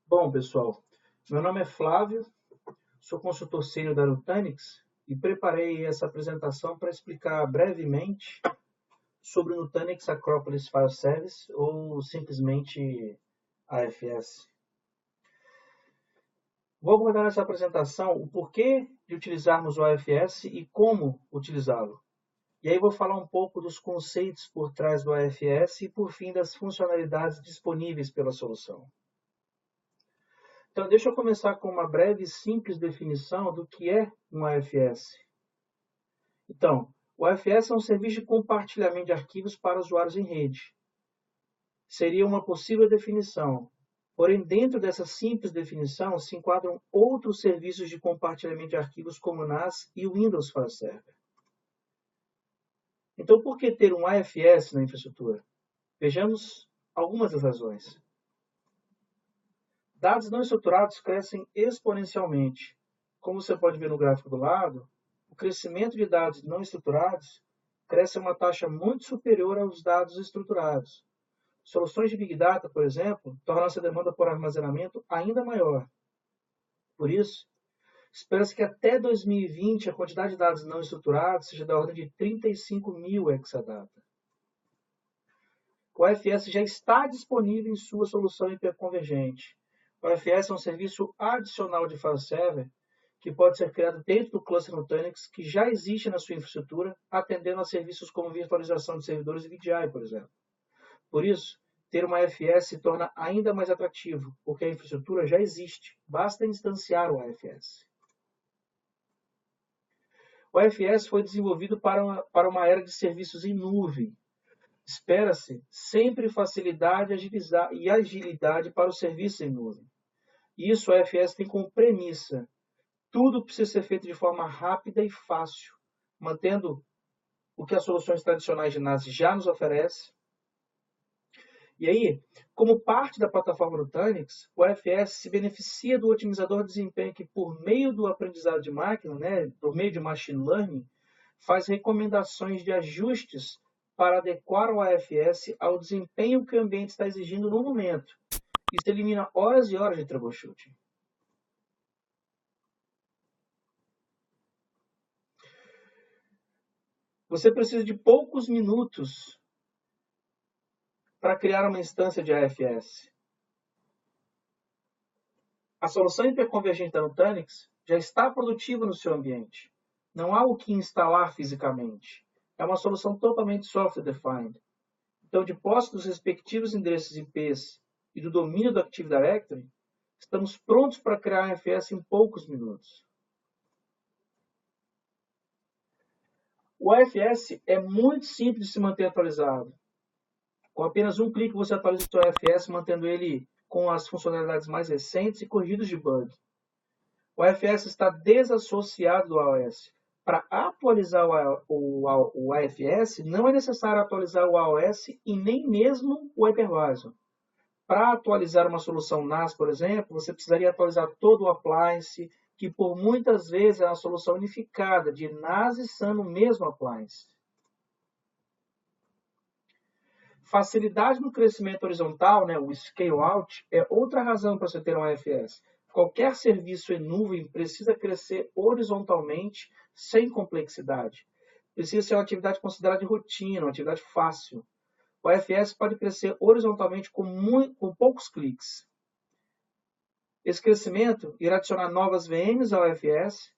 Bom, pessoal, meu nome é Flávio, sou consultor sênior da Nutanix e preparei essa apresentação para explicar brevemente sobre o Nutanix Acropolis File Service ou simplesmente AFS. Vou abordar nessa apresentação o porquê de utilizarmos o AFS e como utilizá-lo. E aí vou falar um pouco dos conceitos por trás do AFS e, por fim, das funcionalidades disponíveis pela solução. Então, deixa eu começar com uma breve e simples definição do que é um AFS. Então, o AFS é um serviço de compartilhamento de arquivos para usuários em rede. Seria uma possível definição. Porém, dentro dessa simples definição, se enquadram outros serviços de compartilhamento de arquivos como o NAS e o Windows File Server. Então, por que ter um AFS na infraestrutura? Vejamos algumas das razões. Dados não estruturados crescem exponencialmente. Como você pode ver no gráfico do lado, o crescimento de dados não estruturados cresce a uma taxa muito superior aos dados estruturados. Soluções de Big Data, por exemplo, tornam essa demanda por armazenamento ainda maior. Por isso, espera-se que até 2020 a quantidade de dados não estruturados seja da ordem de 35 mil exadata. O AFS já está disponível em sua solução hiperconvergente. O AFS é um serviço adicional de file server que pode ser criado dentro do cluster Nutanix que já existe na sua infraestrutura, atendendo a serviços como virtualização de servidores e VDI, por exemplo. Por isso, ter uma AFS se torna ainda mais atrativo, porque a infraestrutura já existe, basta instanciar o AFS. O AFS foi desenvolvido para uma era de serviços em nuvem. Espera-se sempre facilidade e agilidade para os serviços em nuvem. Isso a AFS tem como premissa. Tudo precisa ser feito de forma rápida e fácil, mantendo o que as soluções tradicionais de NAS já nos oferecem. E aí, como parte da plataforma Nutanix, o AFS se beneficia do otimizador de desempenho que, por meio do aprendizado de máquina, por meio de machine learning, faz recomendações de ajustes para adequar o AFS ao desempenho que o ambiente está exigindo no momento. Isso elimina horas e horas de troubleshooting. Você precisa de poucos minutos para criar uma instância de AFS. A solução hiperconvergente da Nutanix já está produtiva no seu ambiente. Não há o que instalar fisicamente. É uma solução totalmente software-defined. Então, de posse dos respectivos endereços IPs e do domínio do Active Directory, estamos prontos para criar um AFS em poucos minutos. O AFS é muito simples de se manter atualizado. Com apenas um clique você atualiza o seu AFS, mantendo ele com as funcionalidades mais recentes e corrigidos de bug. O AFS está desassociado do AOS. Para atualizar o AFS, não é necessário atualizar o AOS e nem mesmo o hypervisor. Para atualizar uma solução NAS, por exemplo, você precisaria atualizar todo o appliance, que por muitas vezes é uma solução unificada de NAS e SAN no mesmo appliance. Facilidade no crescimento horizontal, o scale-out, é outra razão para você ter um AFS. Qualquer serviço em nuvem precisa crescer horizontalmente, sem complexidade. Precisa ser uma atividade considerada de rotina, uma atividade fácil. O AFS pode crescer horizontalmente com poucos cliques. Esse crescimento irá adicionar novas VMs ao AFS,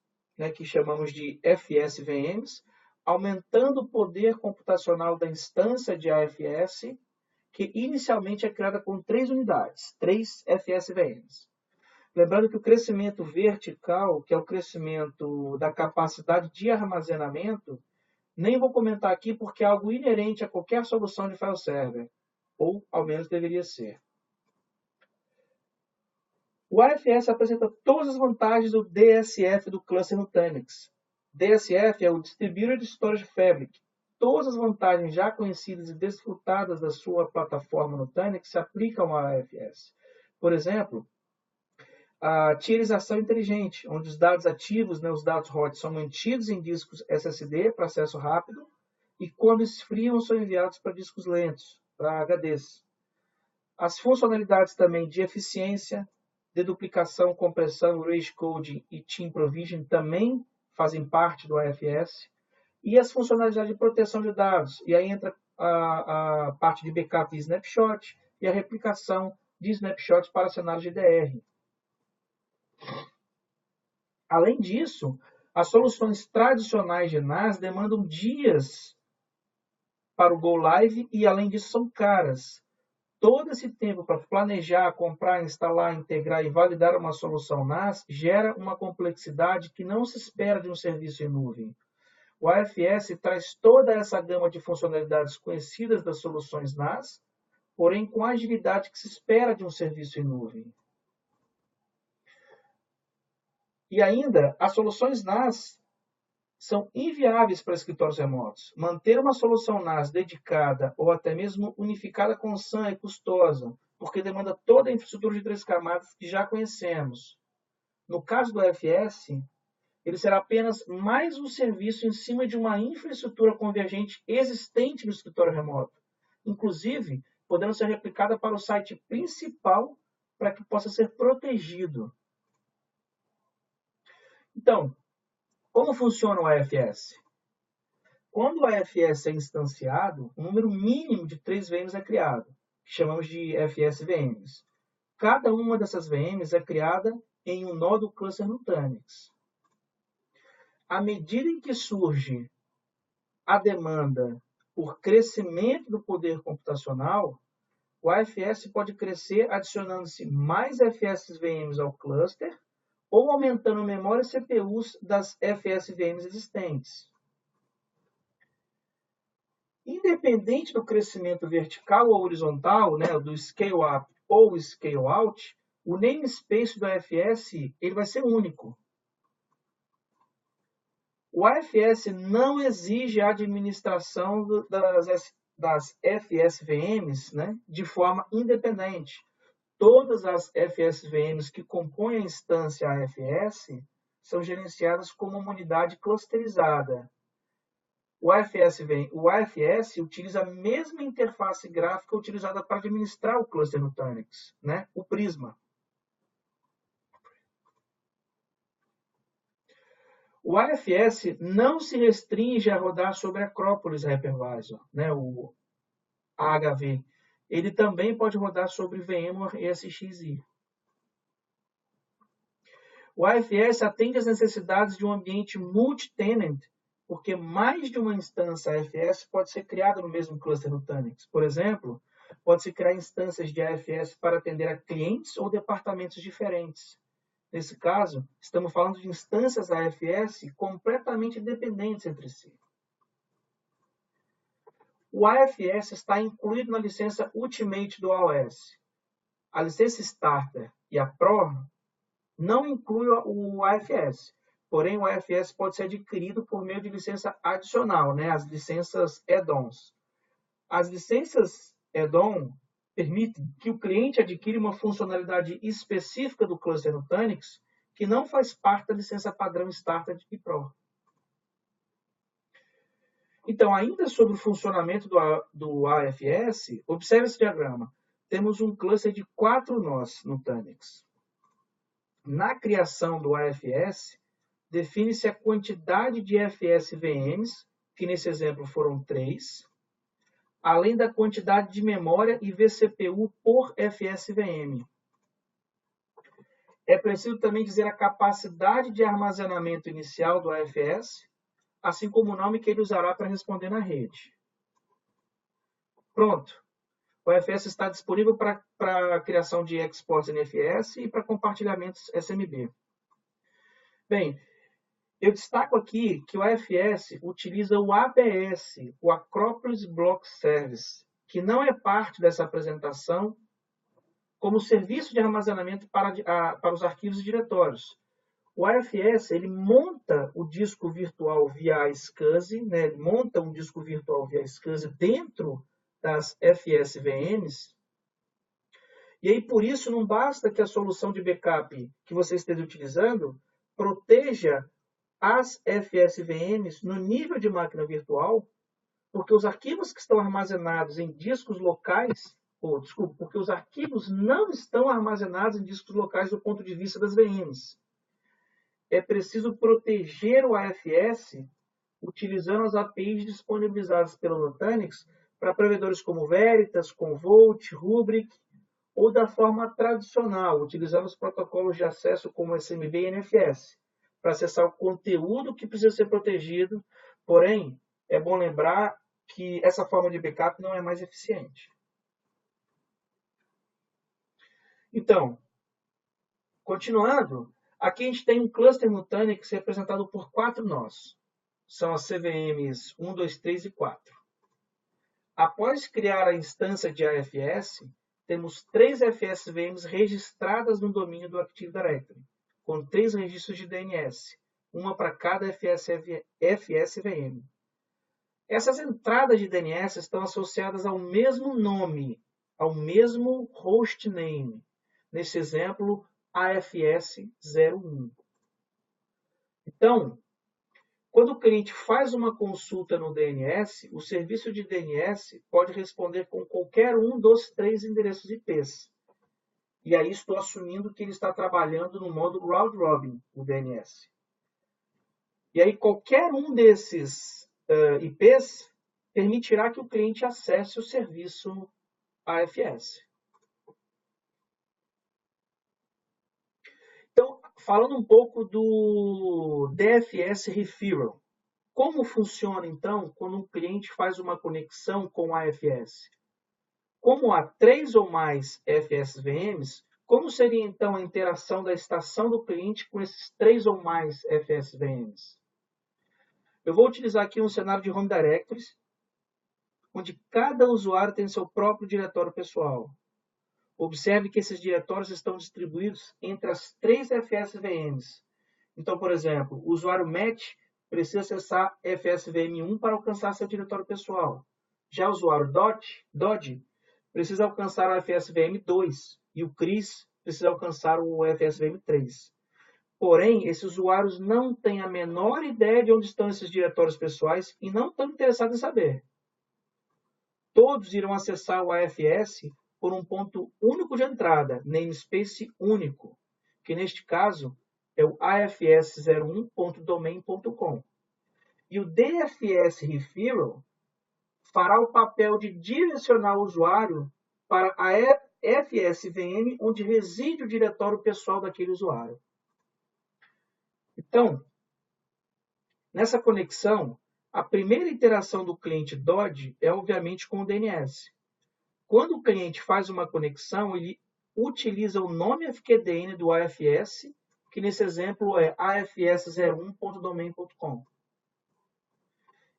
que chamamos de FSVMs, aumentando o poder computacional da instância de AFS, que inicialmente é criada com 3 unidades, 3 FSVMs. Lembrando que o crescimento vertical, que é o crescimento da capacidade de armazenamento, nem vou comentar aqui porque é algo inerente a qualquer solução de file server, ou ao menos deveria ser. O AFS apresenta todas as vantagens do DSF do cluster Nutanix. DSF é o Distributed Storage Fabric. Todas as vantagens já conhecidas e desfrutadas da sua plataforma Nutanix se aplicam ao AFS. Por exemplo, a tierização inteligente, onde os dados ativos, os dados hot, são mantidos em discos SSD para acesso rápido e quando esfriam são enviados para discos lentos, para HDs. As funcionalidades também de eficiência, deduplicação, compressão, erase coding e team provision também fazem parte do AFS. E as funcionalidades de proteção de dados. E aí entra a parte de backup e snapshot e a replicação de snapshots para cenários de DR. Além disso, as soluções tradicionais de NAS demandam dias para o Go Live e, além disso, são caras. Todo esse tempo para planejar, comprar, instalar, integrar e validar uma solução NAS gera uma complexidade que não se espera de um serviço em nuvem. O AFS traz toda essa gama de funcionalidades conhecidas das soluções NAS, porém com a agilidade que se espera de um serviço em nuvem. E ainda, as soluções NAS são inviáveis para escritórios remotos. Manter uma solução NAS dedicada ou até mesmo unificada com o SAN é custosa, porque demanda toda a infraestrutura de 3 camadas que já conhecemos. No caso do AFS, ele será apenas mais um serviço em cima de uma infraestrutura convergente existente no escritório remoto, inclusive podendo ser replicada para o site principal para que possa ser protegido. Então, como funciona o AFS? Quando o AFS é instanciado, um número mínimo de 3 VMs é criado, que chamamos de AFS VMs. Cada uma dessas VMs é criada em um nó do cluster Nutanix. À medida em que surge a demanda por crescimento do poder computacional, o AFS pode crescer adicionando-se mais AFS VMs ao cluster ou aumentando a memória CPUs das AFS VMs existentes. Independente do crescimento vertical ou horizontal, do scale-up ou scale-out, o namespace do AFS ele vai ser único. O AFS não exige a administração das FSVMs de forma independente. Todas as FSVMs que compõem a instância AFS são gerenciadas como uma unidade clusterizada. O AFS utiliza a mesma interface gráfica utilizada para administrar o cluster Nutanix, o Prisma. O AFS não se restringe a rodar sobre Acropolis Hypervisor, o AHV. Ele também pode rodar sobre VMware ESXi. O AFS atende às necessidades de um ambiente multi-tenant, porque mais de uma instância AFS pode ser criada no mesmo cluster Nutanix. Por exemplo, pode-se criar instâncias de AFS para atender a clientes ou departamentos diferentes. Nesse caso, estamos falando de instâncias AFS completamente independentes entre si. O AFS está incluído na licença Ultimate do AOS. A licença Starter e a Pro não incluem o AFS, porém o AFS pode ser adquirido por meio de licença adicional, as licenças add-ons. As licenças add-on permitem que o cliente adquira uma funcionalidade específica do cluster Nutanix que não faz parte da licença padrão Starter e Pro. Então, ainda sobre o funcionamento do AFS, observe esse diagrama. Temos um cluster de 4 nós Nutanix. Na criação do AFS, define-se a quantidade de AFS VMs, que nesse exemplo foram 3, além da quantidade de memória e vCPU por FSVM. É preciso também dizer a capacidade de armazenamento inicial do AFS, assim como o nome que ele usará para responder na rede. Pronto. O AFS está disponível para a criação de exports NFS e para compartilhamentos SMB. Bem, eu destaco aqui que o AFS utiliza o ABS, o Acropolis Block Service, que não é parte dessa apresentação, como serviço de armazenamento para os arquivos e diretórios. O AFS ele monta o disco virtual via SCSI, ele monta um disco virtual via SCSI dentro das FSVMs, e aí por isso não basta que a solução de backup que você esteja utilizando proteja as FSVMs no nível de máquina virtual, porque os arquivos que estão armazenados em discos locais desculpa, porque os arquivos não estão armazenados em discos locais do ponto de vista das VMs. É preciso proteger o AFS utilizando as APIs disponibilizadas pela Nutanix para provedores como Veritas, Commvault, Rubrik, ou da forma tradicional, utilizando os protocolos de acesso como SMB e NFS, para acessar o conteúdo que precisa ser protegido. Porém, é bom lembrar que essa forma de backup não é mais eficiente. Então, continuando, aqui a gente tem um cluster Nutanix representado por 4 nós. São as CVMs 1, 2, 3 e 4. Após criar a instância de AFS, temos 3 FSVMs registradas no domínio do Active Directory, com 3 registros de DNS, uma para cada FSVM. Essas entradas de DNS estão associadas ao mesmo nome, ao mesmo hostname. Nesse exemplo, AFS01. Então, quando o cliente faz uma consulta no DNS, o serviço de DNS pode responder com qualquer um dos 3 endereços IPs. E aí estou assumindo que ele está trabalhando no modo round robin, o DNS. E aí qualquer um desses IPs permitirá que o cliente acesse o serviço AFS. Então, falando um pouco do DFS Referral. Como funciona, então, quando um cliente faz uma conexão com a AFS? Como há 3 ou mais FSVMs, como seria, então, a interação da estação do cliente com esses 3 ou mais FSVMs? Eu vou utilizar aqui um cenário de Home Directories, onde cada usuário tem seu próprio diretório pessoal. Observe que esses diretórios estão distribuídos entre as 3 FSVMs. Então, por exemplo, o usuário Matt precisa acessar FSVM1 para alcançar seu diretório pessoal. Já o usuário Dodge precisa alcançar o FSVM2 e o Chris precisa alcançar o FSVM3. Porém, esses usuários não têm a menor ideia de onde estão esses diretórios pessoais e não estão interessados em saber. Todos irão acessar o AFS por um ponto único de entrada, namespace único, que neste caso é o afs01.domain.com. E o DFS Referral fará o papel de direcionar o usuário para a FSVM onde reside o diretório pessoal daquele usuário. Então, nessa conexão, a primeira interação do cliente Dodge é, obviamente, com o DNS. Quando o cliente faz uma conexão, ele utiliza o nome FQDN do AFS, que nesse exemplo é afs01.domain.com.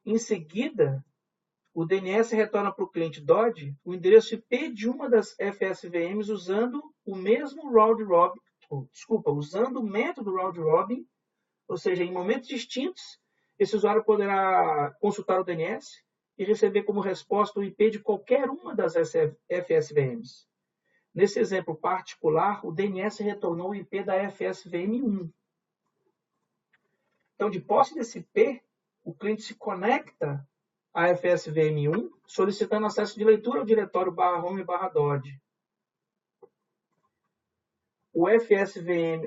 Em seguida, o DNS retorna para o cliente Dodge o endereço IP de uma das FSVMs usando o mesmo usando o método round robin, ou seja, em momentos distintos, esse usuário poderá consultar o DNS e receber como resposta o IP de qualquer uma das FSVMs. Nesse exemplo particular, o DNS retornou o IP da FSVM1. Então, de posse desse IP, o cliente se conecta à FSVM1, solicitando acesso de leitura ao diretório /home/dodge.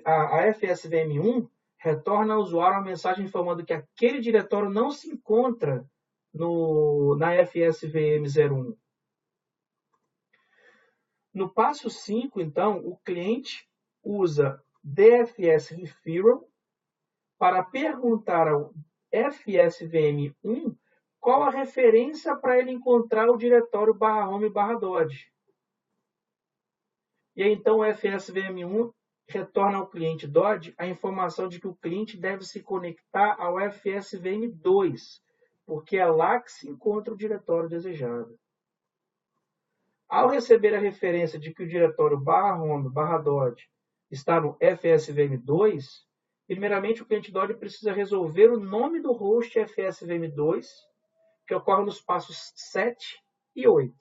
A FSVM1 retorna ao usuário uma mensagem informando que aquele diretório não se encontra na FSVM01. No passo 5, então, o cliente usa DFS Referral para perguntar ao FSVM1 qual a referência para ele encontrar o diretório /home/dodge. E aí, então, o FSVM1 retorna ao cliente Dodge a informação de que o cliente deve se conectar ao FSVM2, porque é lá que se encontra o diretório desejado. Ao receber a referência de que o diretório /home/dodge está no FSVM2, primeiramente o cliente Dodge precisa resolver o nome do host FSVM2, que ocorre nos passos 7 e 8.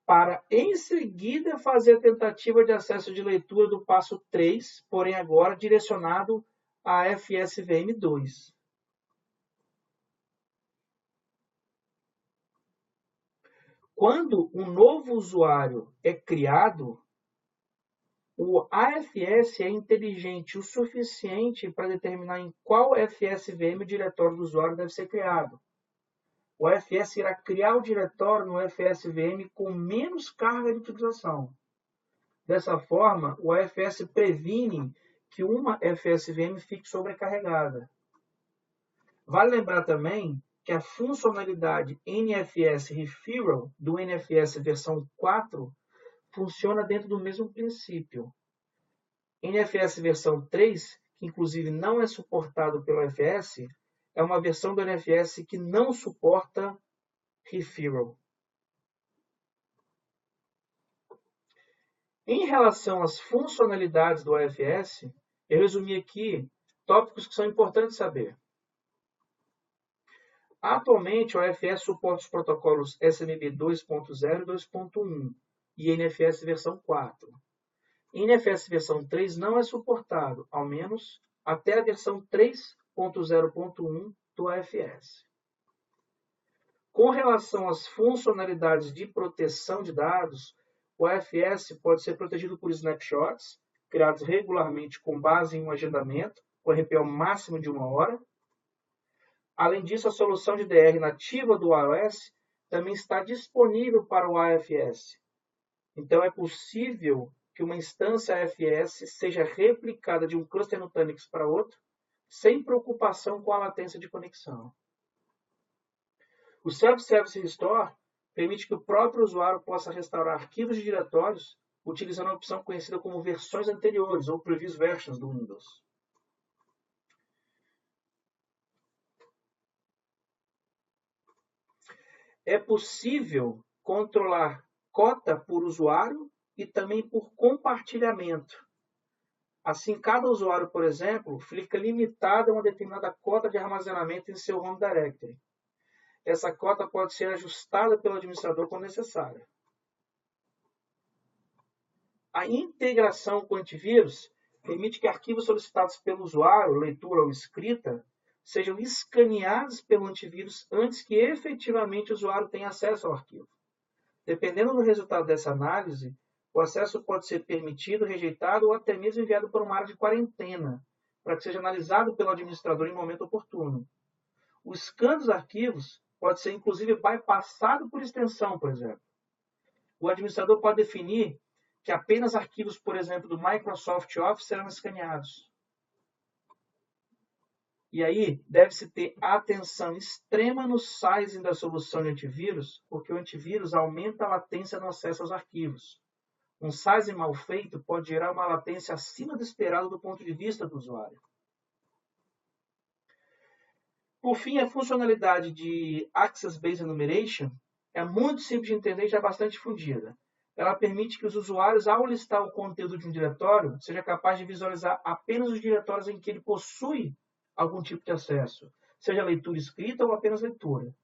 Para, em seguida, fazer a tentativa de acesso de leitura do passo 3, porém agora direcionado a FSVM2. Quando um novo usuário é criado, o AFS é inteligente o suficiente para determinar em qual FSVM o diretório do usuário deve ser criado. O AFS irá criar o diretório no FSVM com menos carga de utilização. Dessa forma, o AFS previne que uma FSVM fique sobrecarregada. Vale lembrar também que a funcionalidade NFS Referral do NFS versão 4 funciona dentro do mesmo princípio. NFS versão 3, que inclusive não é suportado pelo AFS, é uma versão do NFS que não suporta Referral. Em relação às funcionalidades do AFS, eu resumi aqui tópicos que são importantes saber. Atualmente, o AFS suporta os protocolos SMB 2.0 e 2.1 e NFS versão 4. NFS versão 3 não é suportado, ao menos até a versão 3.0.1 do AFS. Com relação às funcionalidades de proteção de dados, o AFS pode ser protegido por snapshots, criados regularmente com base em um agendamento, com RPO máximo de 1 hora. Além disso, a solução de DR nativa do iOS também está disponível para o AFS. Então, é possível que uma instância AFS seja replicada de um cluster Nutanix para outro, sem preocupação com a latência de conexão. O Self-Service Restore permite que o próprio usuário possa restaurar arquivos de diretórios utilizando a opção conhecida como versões anteriores ou previous versions do Windows. É possível controlar cota por usuário e também por compartilhamento. Assim, cada usuário, por exemplo, fica limitado a uma determinada cota de armazenamento em seu Home Directory. Essa cota pode ser ajustada pelo administrador quando necessário. A integração com antivírus permite que arquivos solicitados pelo usuário, leitura ou escrita, sejam escaneados pelo antivírus antes que efetivamente o usuário tenha acesso ao arquivo. Dependendo do resultado dessa análise, o acesso pode ser permitido, rejeitado ou até mesmo enviado para uma área de quarentena, para que seja analisado pelo administrador em momento oportuno. O scan dos arquivos pode ser, inclusive, bypassado por extensão, por exemplo. O administrador pode definir que apenas arquivos, por exemplo, do Microsoft Office serão escaneados. E aí, deve-se ter atenção extrema no sizing da solução de antivírus, porque o antivírus aumenta a latência no acesso aos arquivos. Um sizing mal feito pode gerar uma latência acima do esperado do ponto de vista do usuário. Por fim, a funcionalidade de Access-Based Enumeration é muito simples de entender e já bastante difundida. Ela permite que os usuários, ao listar o conteúdo de um diretório, seja capaz de visualizar apenas os diretórios em que ele possui algum tipo de acesso, seja leitura escrita ou apenas leitura.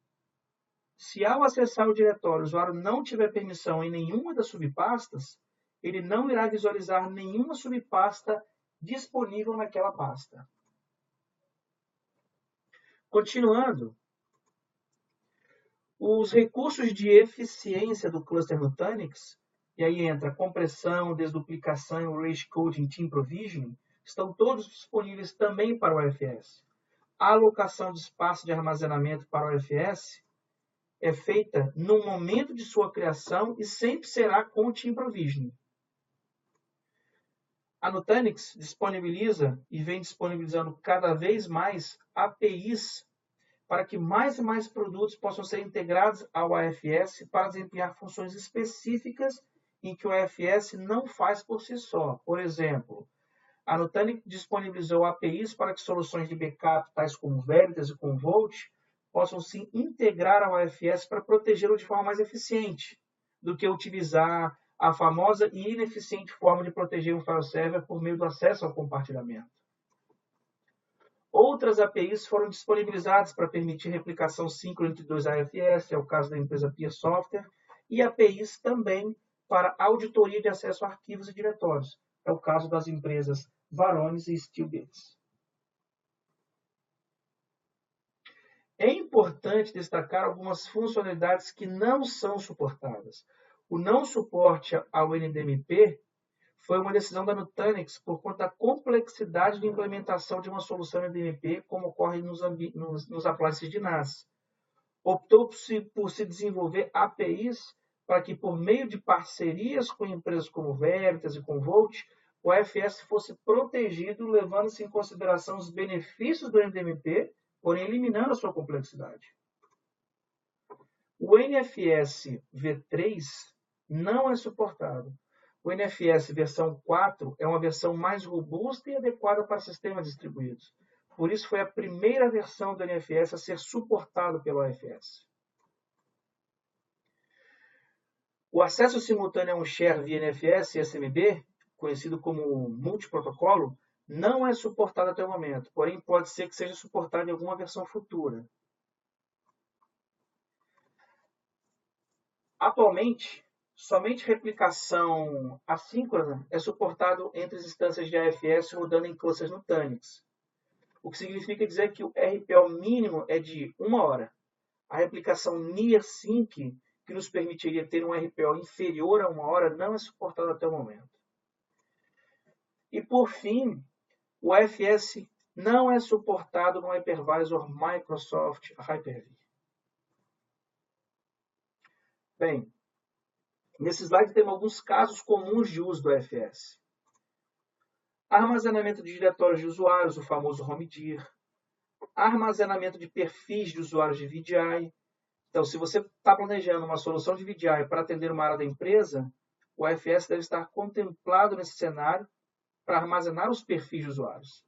Se ao acessar o diretório o usuário não tiver permissão em nenhuma das subpastas, ele não irá visualizar nenhuma subpasta disponível naquela pasta. Continuando, os recursos de eficiência do cluster Nutanix, e aí entra compressão, desduplicação, rage coding, team provisioning, estão todos disponíveis também para o AFS. A alocação de espaço de armazenamento para o AFS é feita no momento de sua criação e sempre será com o team provisioning. A Nutanix disponibiliza e vem disponibilizando cada vez mais APIs para que mais e mais produtos possam ser integrados ao AFS para desempenhar funções específicas em que o AFS não faz por si só. Por exemplo, a Nutanix disponibilizou APIs para que soluções de backup, tais como Veritas e Commvault, possam se integrar ao AFS para protegê-lo de forma mais eficiente do que utilizar a famosa e ineficiente forma de proteger um file server por meio do acesso ao compartilhamento. Outras APIs foram disponibilizadas para permitir replicação síncrona entre dois AFS, é o caso da empresa Peer Software, e APIs também para auditoria de acesso a arquivos e diretórios, é o caso das empresas Varonis e Steelbits. É importante destacar algumas funcionalidades que não são suportadas. O não suporte ao NDMP foi uma decisão da Nutanix por conta da complexidade de implementação de uma solução NDMP, como ocorre nos appliances de NAS. Optou por se desenvolver APIs para que, por meio de parcerias com empresas como Veritas e Commvault, o AFS fosse protegido, levando-se em consideração os benefícios do NDMP, porém eliminando a sua complexidade. O NFS v3 não é suportado. O NFS versão 4 é uma versão mais robusta e adequada para sistemas distribuídos. Por isso, foi a primeira versão do NFS a ser suportado pelo AFS. O acesso simultâneo a um share via NFS e SMB, conhecido como multiprotocolo, não é suportado até o momento, porém pode ser que seja suportado em alguma versão futura. Atualmente, somente replicação assíncrona é suportado entre as instâncias de AFS rodando em clusters Nutanix, o que significa dizer que o RPO mínimo é de 1 hora. A replicação near sync, que nos permitiria ter um RPO inferior a 1 hora, não é suportada até o momento. E por fim, o AFS não é suportado no hypervisor Microsoft Hyper-V. Bem, nesse slide temos alguns casos comuns de uso do AFS. Armazenamento de diretórios de usuários, o famoso HomeDir. Armazenamento de perfis de usuários de VDI. Então, se você está planejando uma solução de VDI para atender uma área da empresa, o AFS deve estar contemplado nesse cenário para armazenar os perfis de usuários.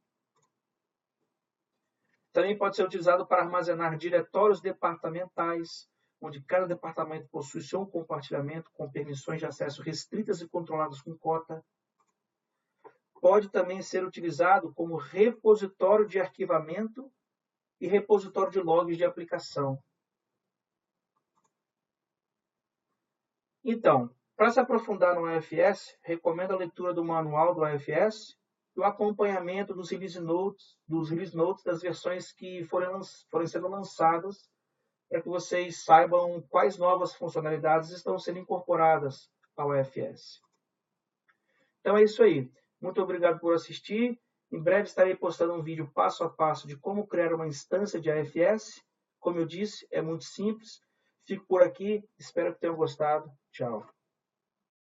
Também pode ser utilizado para armazenar diretórios departamentais, onde cada departamento possui seu compartilhamento com permissões de acesso restritas e controladas com cota. Pode também ser utilizado como repositório de arquivamento e repositório de logs de aplicação. Então, para se aprofundar no AFS, recomendo a leitura do manual do AFS e o acompanhamento dos release notes das versões que forem sendo lançadas, para que vocês saibam quais novas funcionalidades estão sendo incorporadas ao AFS. Então é isso aí. Muito obrigado por assistir. Em breve estarei postando um vídeo passo a passo de como criar uma instância de AFS. Como eu disse, é muito simples. Fico por aqui. Espero que tenham gostado. Tchau.